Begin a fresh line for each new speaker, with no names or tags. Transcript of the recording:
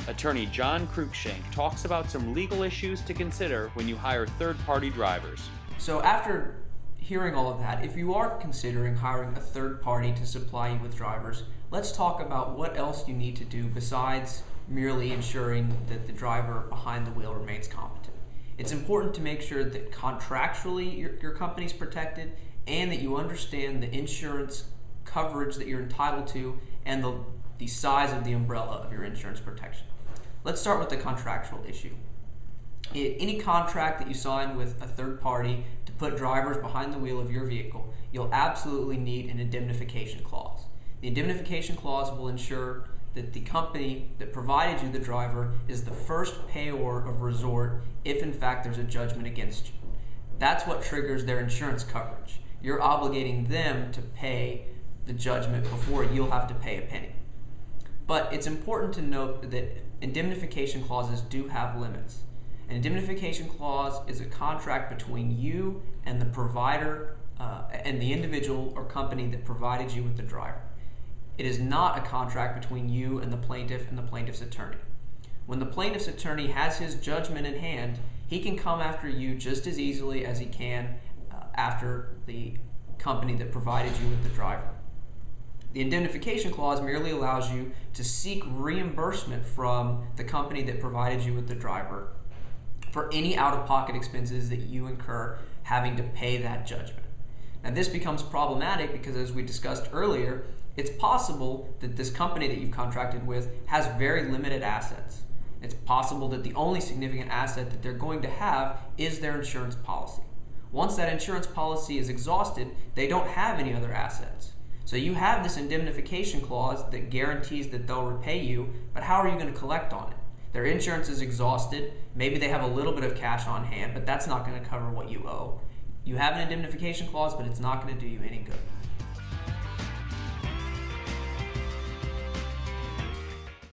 Attorney John Cruickshank talks about some legal issues to consider when you hire third-party drivers.
So after hearing all of that, if you are considering hiring a third party to supply you with drivers, let's talk about what else you need to do besides merely ensuring that the driver behind the wheel remains competent. It's important to make sure that contractually your company's protected and that you understand the insurance coverage that you're entitled to and the size of the umbrella of your insurance protection. Let's start with the contractual issue. Any contract that you sign with a third party to put drivers behind the wheel of your vehicle, you'll absolutely need an indemnification clause. The indemnification clause will ensure that the company that provided you the driver is the first payor of resort if in fact there's a judgment against you. That's what triggers their insurance coverage. You're obligating them to pay the judgment before you'll have to pay a penny. But it's important to note that indemnification clauses do have limits. An indemnification clause is a contract between you and the provider and the individual or company that provided you with the driver. It is not a contract between you and the plaintiff's attorney. When the plaintiff's attorney has his judgment in hand, he can come after you just as easily as he can after the company that provided you with the driver. The indemnification clause merely allows you to seek reimbursement from the company that provided you with the driver for any out-of-pocket expenses that you incur having to pay that judgment. Now this becomes problematic because, as we discussed earlier, it's possible that this company that you've contracted with has very limited assets. It's possible that the only significant asset that they're going to have is their insurance policy. Once that insurance policy is exhausted, they don't have any other assets. So you have this indemnification clause that guarantees that they'll repay you, but how are you going to collect on it? Their insurance is exhausted, maybe they have a little bit of cash on hand, but that's not going to cover what you owe. You have an indemnification clause, but it's not going to do you any good.